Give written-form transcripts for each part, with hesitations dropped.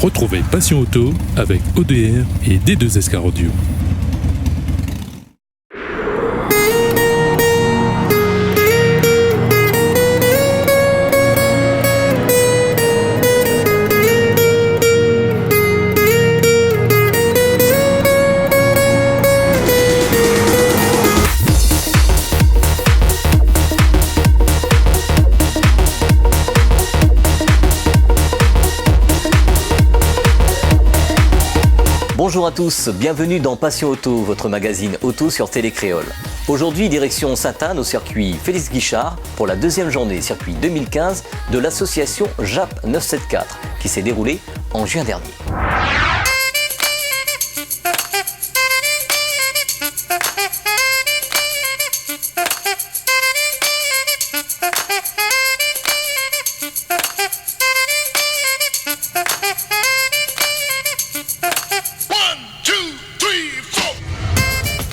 Retrouvez Passion Auto avec ODR et D2S Car Audio. Bonjour à tous, bienvenue dans Passion Auto, votre magazine auto sur Télé Créole. Aujourd'hui, direction Sainte-Anne au circuit Félix Guichard pour la deuxième journée circuit 2015 de l'association JAP 974 qui s'est déroulée en juin dernier.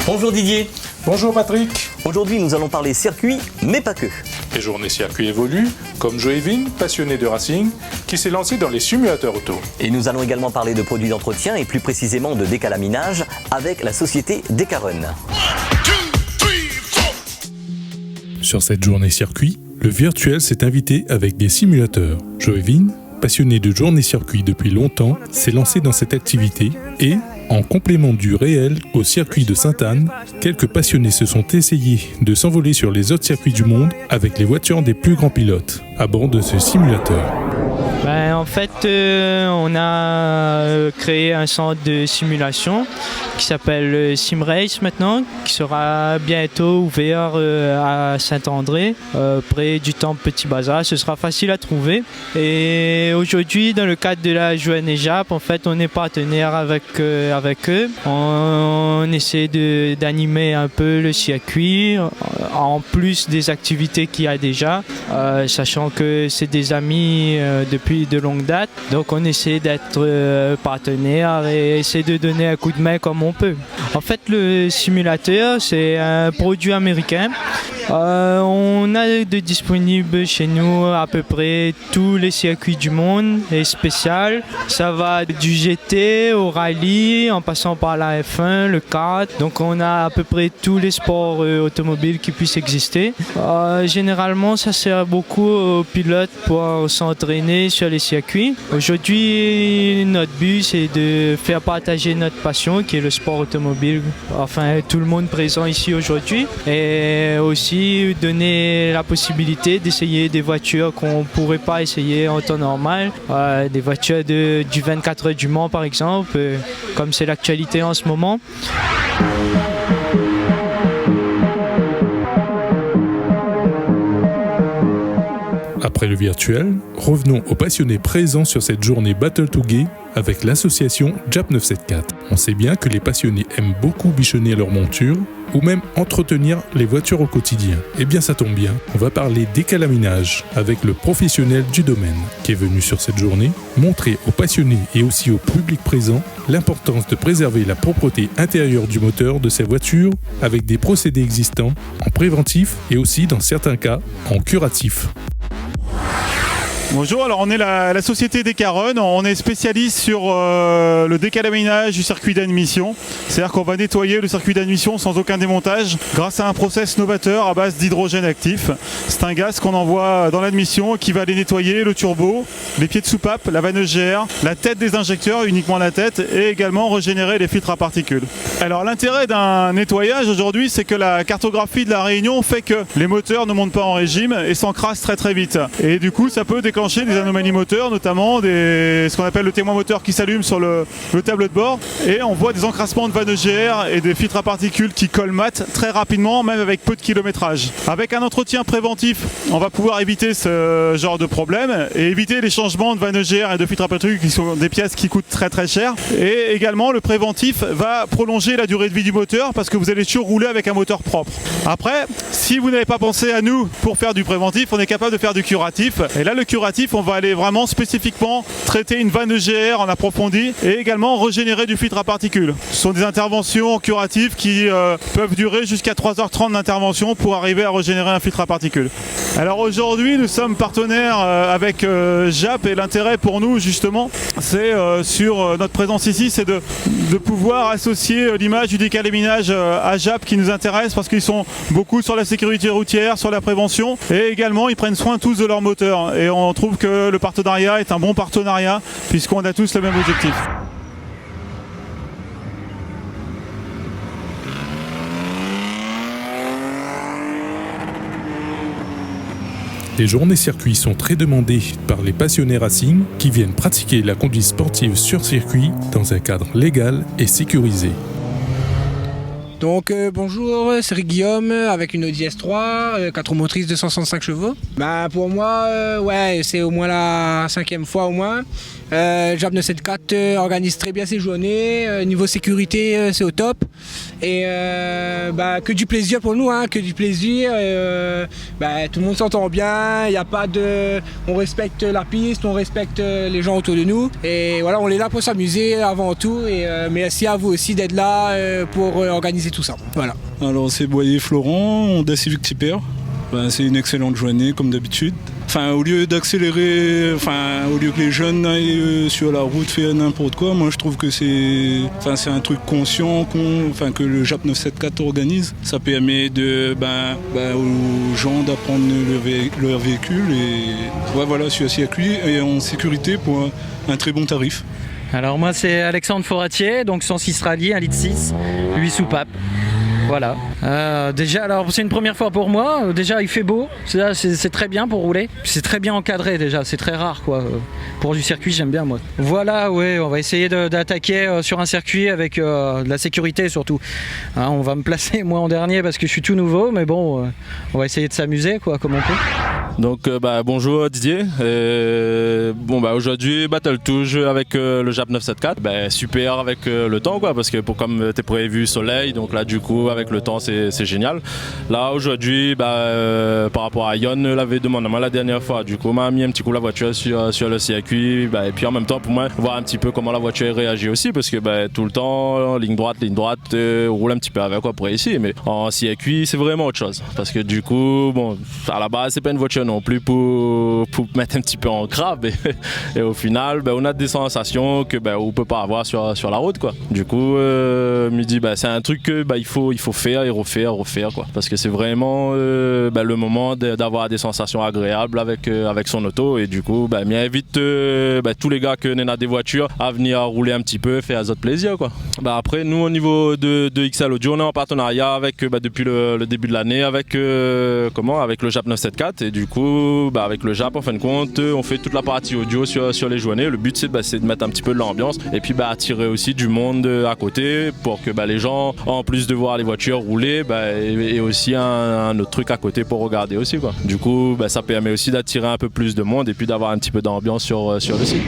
Bonjour Didier. Bonjour Patrick. Aujourd'hui nous allons parler circuit, mais pas que. Les journées circuit évoluent, comme Joévin, passionné de racing, qui s'est lancé dans les simulateurs auto. Et nous allons également parler de produits d'entretien et plus précisément de décalaminage avec la société Decarun. Sur cette journée circuit, le virtuel s'est invité avec des simulateurs. Joévin, passionné de journée circuit depuis longtemps, s'est lancé dans cette activité et, en complément du réel au circuit de Sainte-Anne, quelques passionnés se sont essayés de s'envoler sur les autres circuits du monde avec les voitures des plus grands pilotes à bord de ce simulateur. En fait, on a créé un centre de simulation qui s'appelle SimRace maintenant, qui sera bientôt ouvert à Saint-André, près du temple Petit Bazar. Ce sera facile à trouver. Et aujourd'hui, dans le cadre de la journée JAP, en fait, on est partenaire avec eux. On essaie d'animer un peu le circuit, en plus des activités qu'il y a déjà, sachant que c'est des amis depuis de longue date. Donc on essaie d'être partenaire et essaie de donner un coup de main comme on peut. En fait, le simulateur, c'est un produit américain. On a de disponible chez nous à peu près tous les circuits du monde et spécial. Ça va du GT au rallye en passant par la F1, le kart. Donc on a à peu près tous les sports automobiles qui puissent exister. Généralement, ça sert beaucoup aux pilotes pour s'entraîner sur les circuits. Aujourd'hui, notre but, c'est de faire partager notre passion qui est le sport automobile. Enfin, tout le monde présent ici aujourd'hui. Et aussi donner la possibilité d'essayer des voitures qu'on ne pourrait pas essayer en temps normal. Des voitures du 24 heures du Mans par exemple, comme c'est l'actualité en ce moment. Après le virtuel, revenons aux passionnés présents sur cette journée Battle to Gay avec l'association JAP 974. On sait bien que les passionnés aiment beaucoup bichonner leur monture ou même entretenir les voitures au quotidien. Eh bien ça tombe bien, on va parler décalaminage avec le professionnel du domaine qui est venu sur cette journée montrer aux passionnés et aussi au public présent l'importance de préserver la propreté intérieure du moteur de ces voitures avec des procédés existants en préventif et aussi dans certains cas en curatif. Bonjour, alors on est la société Decarun, on est spécialiste sur le décalaminage du circuit d'admission. C'est-à-dire qu'on va nettoyer le circuit d'admission sans aucun démontage grâce à un process novateur à base d'hydrogène actif. C'est un gaz qu'on envoie dans l'admission qui va aller nettoyer le turbo, les pieds de soupape, la vanneuse GR, la tête des injecteurs, uniquement la tête, et également régénérer les filtres à particules. Alors l'intérêt d'un nettoyage aujourd'hui, c'est que la cartographie de la Réunion fait que les moteurs ne montent pas en régime et s'encrassent très très vite. Et du coup, ça peut déclencher des anomalies moteurs, notamment ce qu'on appelle le témoin moteur qui s'allume sur le tableau de bord, et on voit des encrassements de vanneaux GR et des filtres à particules qui colmatent très rapidement, même avec peu de kilométrage. Avec un entretien préventif, on va pouvoir éviter ce genre de problème et éviter les changements de vanneaux GR et de filtres à particules qui sont des pièces qui coûtent très très cher. Et également, le préventif va prolonger la durée de vie du moteur parce que vous allez toujours rouler avec un moteur propre. Après, si vous n'avez pas pensé à nous pour faire du préventif, on est capable de faire du curatif. Et là, le curatif, curatif, on va aller vraiment spécifiquement traiter une vanne EGR en approfondi et également régénérer du filtre à particules. Ce sont des interventions curatives qui peuvent durer jusqu'à 3h30 d'intervention pour arriver à régénérer un filtre à particules. Alors aujourd'hui, nous sommes partenaires avec JAP et l'intérêt pour nous justement, c'est sur notre présence ici, c'est de pouvoir associer l'image du décalaminage à JAP qui nous intéresse parce qu'ils sont beaucoup sur la sécurité routière, sur la prévention et également ils prennent soin tous de leur moteur et on trouve que le partenariat est un bon partenariat puisqu'on a tous le même objectif. Les journées circuits sont très demandées par les passionnés racing qui viennent pratiquer la conduite sportive sur circuit dans un cadre légal et sécurisé. Donc bonjour, c'est Guillaume avec une Audi S3, 4 roues motrices 265 chevaux. Pour moi, ouais, c'est au moins la 5e fois au moins. JAP 974 organise très bien ses journées, niveau sécurité c'est au top. Et que du plaisir pour nous, que du plaisir. Tout le monde s'entend bien, y a pas de... on respecte la piste, on respecte les gens autour de nous. Et voilà, on est là pour s'amuser avant tout. Et merci à vous aussi d'être là pour organiser tout ça. Voilà. Alors c'est Boyer Florent, Honda Civic Type R. C'est une excellente journée comme d'habitude. Au lieu d'accélérer, au lieu que les jeunes aillent sur la route faire n'importe quoi, moi je trouve que c'est un truc conscient que le JAP 974 organise. Ça permet aux gens d'apprendre leur véhicule et sur circuit et en sécurité pour un très bon tarif. Alors moi c'est Alexandre Foratier, donc 106 rallye, 1,6 litre, 8 soupapes. Voilà. Déjà, alors c'est une première fois pour moi. Déjà, il fait beau. C'est très bien pour rouler. C'est très bien encadré déjà. C'est très rare quoi. Pour du circuit, j'aime bien moi. Voilà, ouais. On va essayer d'attaquer sur un circuit avec de la sécurité surtout. On va me placer moi en dernier parce que je suis tout nouveau, mais bon, on va essayer de s'amuser quoi, comme on peut. Donc bonjour Didier. Aujourd'hui Battle Touge avec le JAP 974. Super avec le temps quoi, parce que comme t'es prévu soleil, donc là du coup avec le temps c'est génial. Là aujourd'hui par rapport à Yon l'avait demandé moi la dernière fois, du coup on m'a mis un petit coup la voiture sur le circuit et puis en même temps pour moi voir un petit peu comment la voiture réagit aussi parce que tout le temps ligne droite roule un petit peu avec quoi pour ici, mais en circuit c'est vraiment autre chose parce que du coup à la base c'est pas une voiture non plus pour mettre un petit peu en crabe et au final on a des sensations que on peut pas avoir sur la route quoi. Du coup me dit c'est un truc que il faut faire et refaire quoi, parce que c'est vraiment le moment d'avoir des sensations agréables avec son auto et du coup m'invite tous les gars qui ont des voitures à venir rouler un petit peu, faire autres plaisir quoi. Après nous au niveau de XL Audio on est en partenariat avec depuis le début de l'année avec le JAP 974 et du coup avec le JAP en fin de compte on fait toute la partie audio sur les journées. Le but c'est de mettre un petit peu de l'ambiance et puis attirer aussi du monde à côté pour que les gens en plus de voir les voitures rouler et aussi un autre truc à côté pour regarder aussi quoi. Du coup ça permet aussi d'attirer un peu plus de monde et puis d'avoir un petit peu d'ambiance sur le site.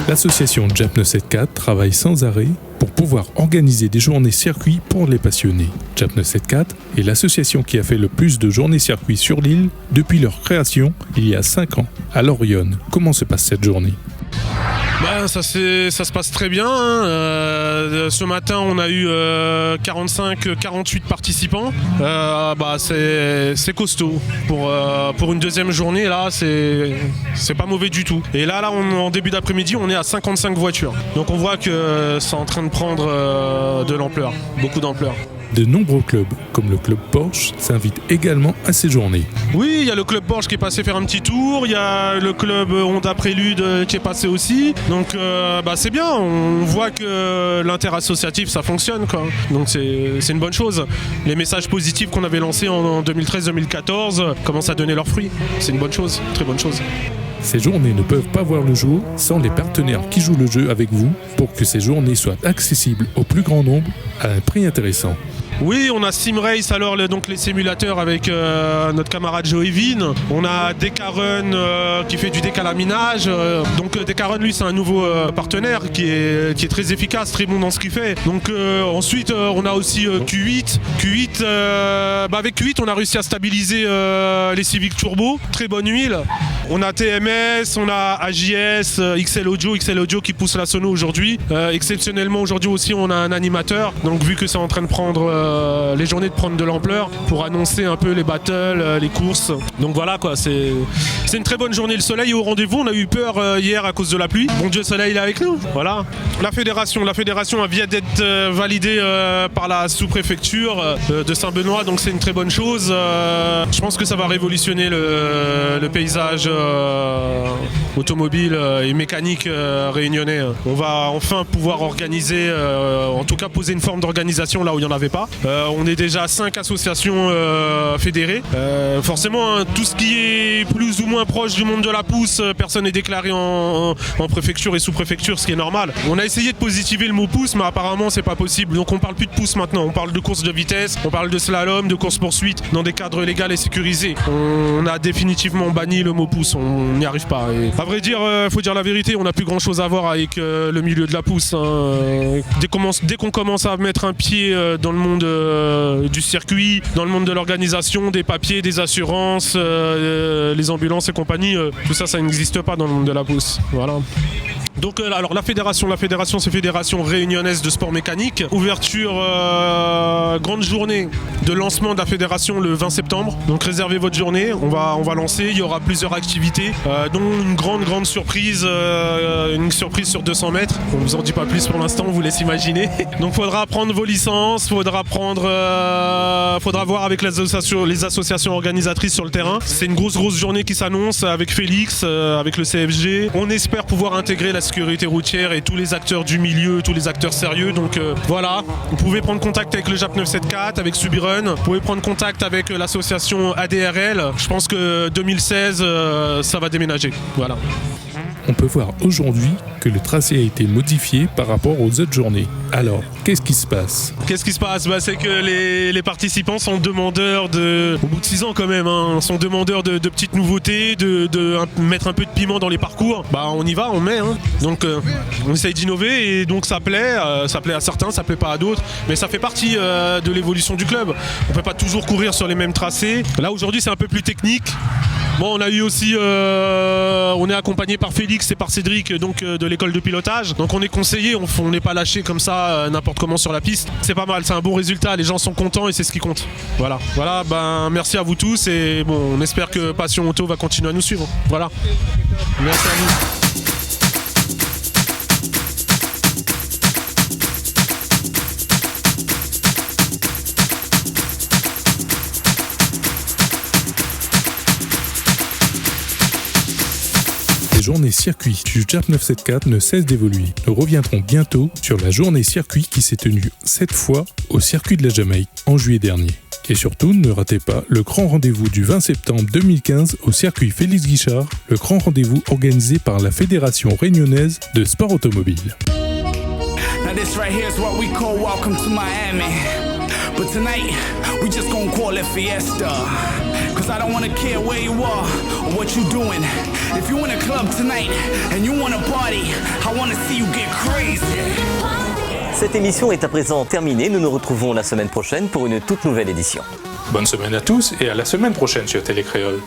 L'association JAP 974 travaille sans arrêt pour pouvoir organiser des journées circuits pour les passionnés. JAP 974 est l'association qui a fait le plus de journées circuits sur l'île depuis leur création il y a 5 ans. Alors Yon, comment se passe cette journée ? Ça se passe très bien. Ce matin, on a eu 45-48 participants. C'est costaud. Pour une deuxième journée, là, c'est pas mauvais du tout. Et là, en début d'après-midi, on est à 55 voitures. Donc on voit que c'est en train de prendre de l'ampleur, beaucoup d'ampleur. De nombreux clubs, comme le club Porsche, s'invitent également à ces journées. Oui, il y a le club Porsche qui est passé faire un petit tour, il y a le club Honda Prélude qui est passé aussi. Donc c'est bien, on voit que l'interassociatif ça fonctionne quoi. Donc c'est une bonne chose. Les messages positifs qu'on avait lancés en 2013-2014 commencent à donner leurs fruits. C'est une bonne chose, très bonne chose. Ces journées ne peuvent pas voir le jour sans les partenaires qui jouent le jeu avec vous pour que ces journées soient accessibles au plus grand nombre à un prix intéressant. Oui, on a SimRace, alors donc les simulateurs avec notre camarade Joevin. On a Decarun qui fait du décalaminage. Donc Decarun, lui, c'est un nouveau partenaire qui est très efficace, très bon dans ce qu'il fait. Donc ensuite, on a aussi Q8. Avec Q8, on a réussi à stabiliser les Civic Turbo. Très bonne huile. On a TMS, on a AJS, XL Audio qui pousse la sono aujourd'hui. Exceptionnellement, aujourd'hui aussi, on a un animateur. Donc vu que c'est en train de prendre les journées de prendre de l'ampleur pour annoncer un peu les battles, les courses. Donc voilà quoi, c'est une très bonne journée. Le soleil est au rendez-vous. On a eu peur hier à cause de la pluie. Bon Dieu, le soleil il est avec nous. Voilà. La fédération vient d'être validée par la sous-préfecture de Saint-Benoît, donc c'est une très bonne chose. Je pense que ça va révolutionner le paysage automobile et mécanique réunionnais. On va enfin pouvoir organiser, en tout cas poser une forme d'organisation là où il n'y en avait pas. On est déjà 5 associations fédérées. Forcément, tout ce qui est plus ou moins proche du monde de la pousse, personne n'est déclaré en préfecture et sous-préfecture, ce qui est normal. On a essayé de positiver le mot pousse, mais apparemment c'est pas possible. Donc on parle plus de pousse maintenant, on parle de course de vitesse, on parle de slalom, de course-poursuite dans des cadres légaux et sécurisés. On a définitivement banni le mot pousse, on n'y arrive pas. Et à vrai dire, faut dire la vérité, on n'a plus grand chose à voir avec le milieu de la pousse. Dès qu'on commence à mettre un pied dans le monde du circuit, dans le monde de l'organisation, des papiers, des assurances, les ambulances et compagnie, tout ça, ça n'existe pas dans le monde de la pousse. Voilà. Donc alors la fédération c'est Fédération Réunionnaise de Sport Mécanique. Ouverture, grande journée de lancement de la fédération le 20 septembre. Donc réservez votre journée, on va lancer, il y aura plusieurs activités, dont une grande surprise, une surprise sur 200 mètres. On vous en dit pas plus pour l'instant, on vous laisse imaginer. Donc faudra prendre vos licences, faudra voir avec les associations organisatrices sur le terrain. C'est une grosse journée qui s'annonce avec Félix, avec le CFG. On espère pouvoir intégrer la sécurité routière et tous les acteurs du milieu, tous les acteurs sérieux. Donc voilà, vous pouvez prendre contact avec le JAP 974, avec Subirun, vous pouvez prendre contact avec l'association ADRL. Je pense que 2016, ça va déménager. Voilà. On peut voir aujourd'hui que le tracé a été modifié par rapport aux autres journées. Alors, qu'est-ce qui se passe ? C'est que les participants sont demandeurs au bout de 6 ans quand même, sont demandeurs de petites nouveautés, de mettre un peu de piment dans les parcours. On y va, on met. Donc on essaye d'innover et donc ça plaît à certains, ça plaît pas à d'autres, mais ça fait partie de l'évolution du club. On peut pas toujours courir sur les mêmes tracés. Là aujourd'hui c'est un peu plus technique. Bon, on a eu aussi, on est accompagné par Félix et par Cédric, donc de l'école de pilotage. Donc on est conseillé, on n'est pas lâché comme ça n'importe comment sur la piste. C'est pas mal, c'est un bon résultat, les gens sont contents et c'est ce qui compte. Voilà, merci à vous tous et bon, on espère que Passion Auto va continuer à nous suivre. Voilà. Merci à vous. Les journées circuit du JAP 974 ne cessent d'évoluer. Nous reviendrons bientôt sur la journée circuit qui s'est tenue 7 fois au circuit de la Jamaïque en juillet dernier. Et surtout, ne ratez pas le grand rendez-vous du 20 septembre 2015 au circuit Félix Guichard, le grand rendez-vous organisé par la Fédération Réunionnaise de Sport Automobile. Now this right here is what we call welcome to Miami. But tonight, we just gonna call it Fiesta. Cause I don't wanna care where you are or what you doing. If you in a club tonight and you wanna party, I wanna see you get crazy. Cette émission est à présent terminée. Nous nous retrouvons la semaine prochaine pour une toute nouvelle édition. Bonne semaine à tous et à la semaine prochaine sur Télécréole.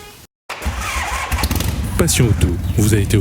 Passion Auto vous a été